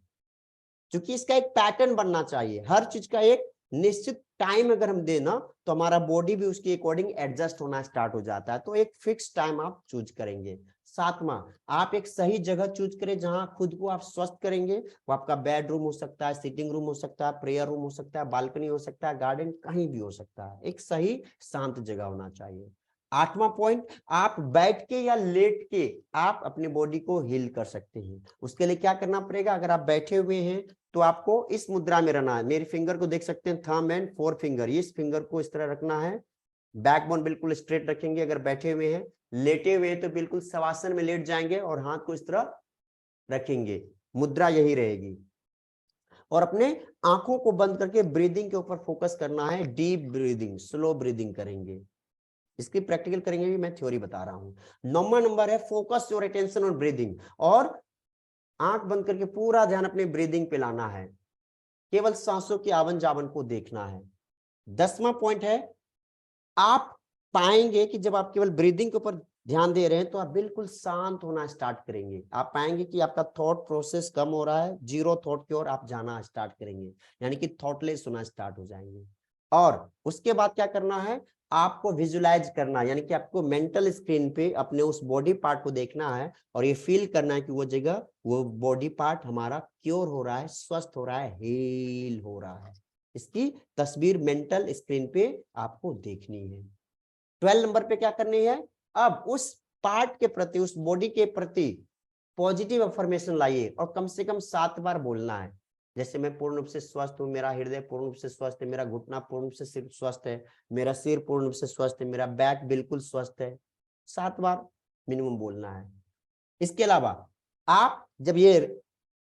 क्योंकि इसका एक पैटर्न बनना चाहिए, हर चीज का एक निश्चित टाइम अगर हम देना तो हमारा बॉडी भी उसके अकॉर्डिंग एडजस्ट होना स्टार्ट हो जाता है। तो एक फिक्स टाइम आप चूज करेंगे। सातवां, आप एक सही जगह चूज करें जहां खुद को आप स्वस्थ करेंगे। वो आपका बेडरूम हो सकता है, सिटिंग रूम हो सकता है, प्रेयर रूम हो सकता है, बालकनी हो सकता है, गार्डन, कहीं भी हो सकता है। एक सही शांत जगह होना चाहिए। आठवां पॉइंट, आप बैठ के या लेट के आप अपने बॉडी को हील कर सकते हैं। उसके लिए क्या करना पड़ेगा, अगर आप बैठे हुए हैं तो आपको इस मुद्रा में रहना है। मेरी फिंगर को देख सकते हैं, थंब एंड फोर फिंगर, इस फिंगर को इस तरह रखना है। बैकबोन बिल्कुल स्ट्रेट रखेंगे अगर बैठे हुए हैं। लेटे हुए हैं तो बिल्कुल शवासन में लेट जाएंगे और हाथ को इस तरह रखेंगे, मुद्रा यही रहेगी। और अपने आंखों को बंद करके ब्रीदिंग के ऊपर फोकस करना है। डीप ब्रीदिंग, स्लो ब्रीदिंग करेंगे। इसकी प्रैक्टिकल करेंगे भी, मैं थ्योरी बता रहा हूं। 9वां नंबर है focus your attention on breathing, और आंख बंद करके पूरा ध्यान अपने ब्रीदिंग पे लाना है, केवल सांसों की आवन जावन को देखना है। 10वां पॉइंट है, आप पाएंगे कि जब आप केवल ब्रीदिंग के ऊपर ध्यान दे रहे हैं तो आप बिल्कुल शांत होना स्टार्ट करेंगे। आप पाएंगे कि आपका थॉट प्रोसेस कम हो रहा है, जीरो थॉट की ओर आप जाना स्टार्ट करेंगे, यानी कि थॉटलेस होना स्टार्ट हो जाएंगे। और उसके बाद क्या करना है, आपको विजुलाइज करना, यानी कि आपको मेंटल स्क्रीन पे अपने उस बॉडी पार्ट को देखना है और ये फील करना है कि वो जगह, वो बॉडी पार्ट हमारा क्योर हो रहा है, स्वस्थ हो रहा है, हील हो रहा है। इसकी तस्वीर मेंटल स्क्रीन पे आपको देखनी है। 12 नंबर पे क्या करनी है, अब उस पार्ट के प्रति, उस बॉडी के प्रति पॉजिटिव अफर्मेशन लाइए और कम से कम 7 बार बोलना है। जैसे मैं पूर्ण रूप से स्वस्थ हूँ, मेरा हृदय पूर्ण रूप से स्वस्थ है, मेरा घुटना पूर्ण रूप से स्वस्थ है, मेरा सिर पूर्ण रूप से स्वस्थ है, मेरा बैक बिल्कुल स्वस्थ है। 7 बार मिनिमम बोलना है। इसके अलावा आप जब ये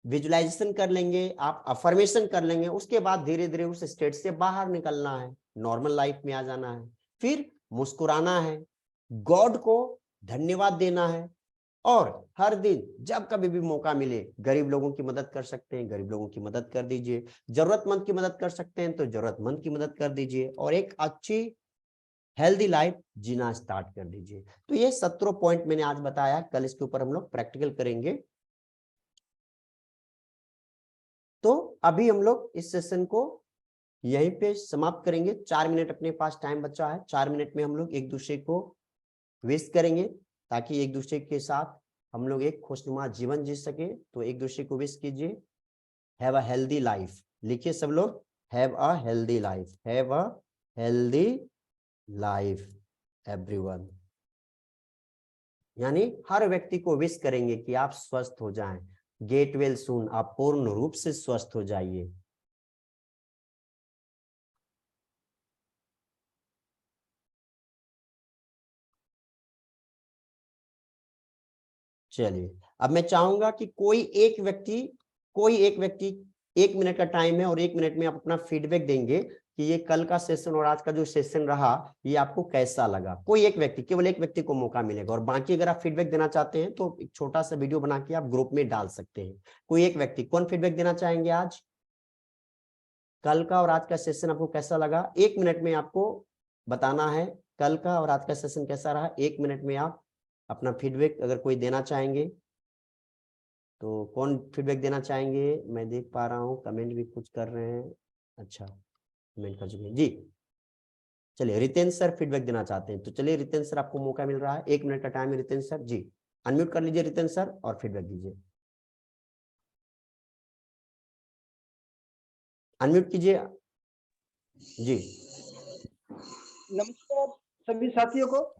विजुलाइजेशन कर लेंगे, आप अफर्मेशन कर लेंगे, उसके बाद धीरे धीरे उस स्टेट से बाहर निकलना है, नॉर्मल लाइफ में आ जाना है। फिर मुस्कुराना है, गॉड को धन्यवाद देना है और हर दिन जब कभी भी मौका मिले गरीब लोगों की मदद कर सकते हैं, गरीब लोगों की मदद कर दीजिए, जरूरतमंद की मदद कर सकते हैं तो जरूरतमंद की मदद कर दीजिए और एक अच्छी हेल्दी लाइफ जीना स्टार्ट कर दीजिए। तो ये 17 पॉइंट मैंने आज बताया, कल इसके ऊपर हम लोग प्रैक्टिकल करेंगे। तो अभी हम लोग इस सेशन को यहीं पे समाप्त करेंगे। 4 मिनट अपने पास टाइम बचा है, 4 मिनट में हम लोग एक दूसरे को विश करेंगे ताकि एक दूसरे के साथ हम लोग एक खुशनुमा जीवन जी सके। तो एक दूसरे को विश कीजिए, हैव अ हेल्दी लाइफ। लिखिए सब लोग, have a healthy life, have a healthy life everyone. यानी हर व्यक्ति को विश करेंगे कि आप स्वस्थ हो जाएं, गेट वेल सून, आप पूर्ण रूप से स्वस्थ हो जाइए। चलिए अब मैं चाहूंगा कि कोई एक व्यक्ति 1 मिनट का टाइम है और 1 मिनट में आप अपना फीडबैक देंगे कि ये कल का सेशन और आज का जो सेशन रहा ये आपको कैसा लगा। कोई एक व्यक्ति, केवल एक व्यक्ति को मौका मिलेगा और बाकी अगर आप फीडबैक देना चाहते हैं तो एक छोटा सा वीडियो बना के आप ग्रुप में डाल सकते हैं। कोई एक व्यक्ति, कौन फीडबैक देना चाहेंगे आज कल का और आज का सेशन आपको कैसा लगा? 1 मिनट में आपको बताना है कल का और आज का सेशन कैसा रहा। 1 मिनट में आप अपना फीडबैक अगर कोई देना चाहेंगे तो कौन फीडबैक देना चाहेंगे? मैं देख पा रहा हूँ कमेंट भी कुछ कर रहे हैं। अच्छा, कमेंट कर चुके हैं जी। चलिए रितेंद्र सर फीडबैक देना चाहते हैं तो चलिए रितेंद्र सर आपको मौका मिल रहा है, 1 मिनट का टाइम है। रितेंद्र सर जी अनम्यूट कर लीजिए रितेंद्र सर और फीडबैक दीजिए, अनम्यूट कीजिए जी। नमस्कार सभी साथियों को।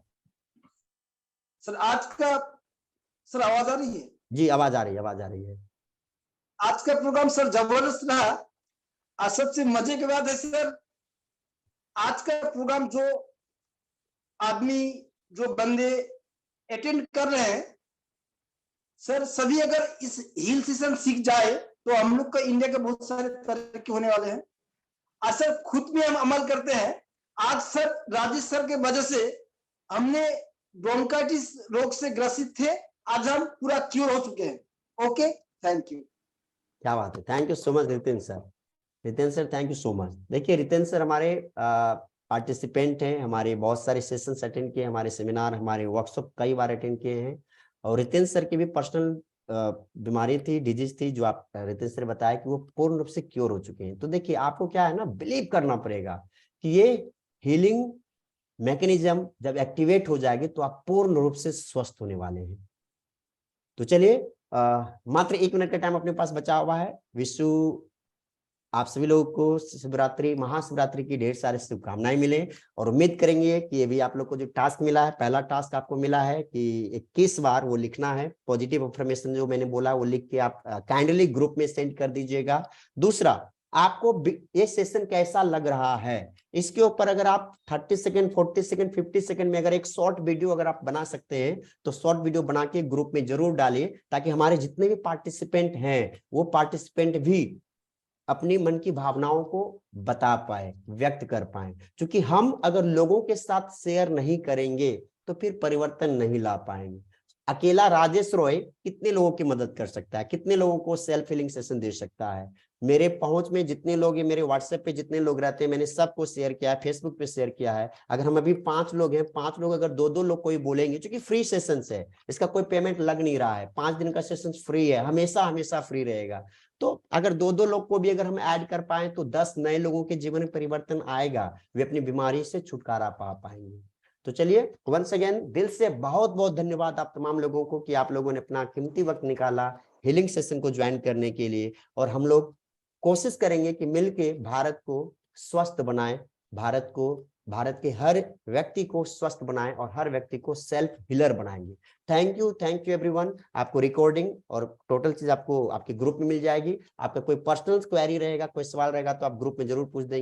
सर आज का, सर आवाज आ रही है? जी आवाज आ रही है, आवाज आ रही है। आज का प्रोग्राम सर जबरदस्त रहा। आज सबसे मजे की बात है सर, आज का प्रोग्राम जो आदमी, जो बंदे अटेंड कर रहे हैं सर, सभी अगर इस हील सेशन सीख जाए तो हम लोग का इंडिया के बहुत सारे तरक्की होने वाले हैं। आज सर खुद भी हम अमल करते हैं। आज सर राजेश सर के वजह से हमने ब्रोंकाइटिस रोग से ग्रसित थे, आज हम पूरा क्योर हो चुके हैं। Okay, thank you. क्या बात है, thank you so much Ritendra sir. Ritendra sir thank you so much. देखिए रितेंद्र सर हमारे पार्टिसिपेंट हैं, हमारे बहुत सारे सेशंस अटेंड किए, हमारे सेमिनार, हमारे वर्कशॉप कई बार अटेंड किए हैं। और रितेंद्र सर की भी पर्सनल बीमारी थी, डिजीज थी, जो आप रितेंद्र सर बताया कि वो पूर्ण रूप से क्योर हो चुके हैं। तो देखिए आपको क्या है ना, बिलीव करना पड़ेगा कि ये हीलिंग मैकेनिज्म जब एक्टिवेट हो जाएगी तो आप पूर्ण रूप से स्वस्थ होने वाले हैं। तो चलिए मात्र 1 मिनट का टाइम अपने पास बचा हुआ है। विशु आप सभी लोगों को शिवरात्रि, महाशिवरात्रि की ढेर सारी शुभकामनाएं मिले और उम्मीद करेंगे कि ये भी आप लोग को जो टास्क मिला है, पहला टास्क आपको मिला है कि 21 बार वो लिखना है, पॉजिटिव इंफॉर्मेशन जो मैंने बोला वो लिख के आप काइंडली ग्रुप में सेंड कर दीजिएगा। दूसरा, आपको ये सेशन कैसा लग रहा है इसके ऊपर अगर आप 30 सेकंड, 40 सेकंड, 50 सेकंड में अगर एक शॉर्ट वीडियो अगर आप बना सकते हैं तो शॉर्ट वीडियो बना के ग्रुप में जरूर डालिए, ताकि हमारे जितने भी पार्टिसिपेंट हैं वो पार्टिसिपेंट भी अपनी मन की भावनाओं को बता पाए, व्यक्त कर पाए। क्योंकि हम अगर लोगों के साथ शेयर नहीं करेंगे तो फिर परिवर्तन नहीं ला पाएंगे। अकेला राजेश रॉय कितने लोगों की मदद कर सकता है, कितने लोगों को सेल्फ हीलिंग सेशन दे सकता है? मेरे पहुंच में जितने लोग हैं, मेरे व्हाट्सएप पे जितने लोग रहते हैं, मैंने सबको शेयर किया है, फेसबुक पे शेयर किया है। अगर हम अभी 5 लोग हैं, 5 लोग अगर 2-2 लोग कोई बोलेंगे, क्योंकि फ्री सेशन है, इसका कोई पेमेंट लग नहीं रहा है, 5 दिन का सेशन फ्री है, हमेशा हमेशा फ्री रहेगा। तो अगर 2-2 लोग को भी अगर हम ऐड कर पाए तो 10 नए लोगों के जीवन में परिवर्तन आएगा, वे अपनी बीमारी से छुटकारा पा पाएंगे। तो चलिए वंस अगेन दिल से बहुत बहुत धन्यवाद आप तमाम लोगों को कि आप लोगों ने अपना कीमती वक्त निकाला हीलिंग सेशन को ज्वाइन करने के लिए। और हम लोग कोशिश करेंगे कि मिलके भारत को स्वस्थ बनाएं, भारत के हर व्यक्ति को स्वस्थ बनाएं और हर व्यक्ति को सेल्फ हीलर बनाएंगे। Thank you everyone. आपको रिकॉर्डिंग और टोटल चीज आपको आपके ग्रुप में मिल जाएगी। आपका कोई पर्सनल क्वेरी रहेगा, कोई सवाल रहेगा तो आप ग्रुप में जरूर पूछ देंगे।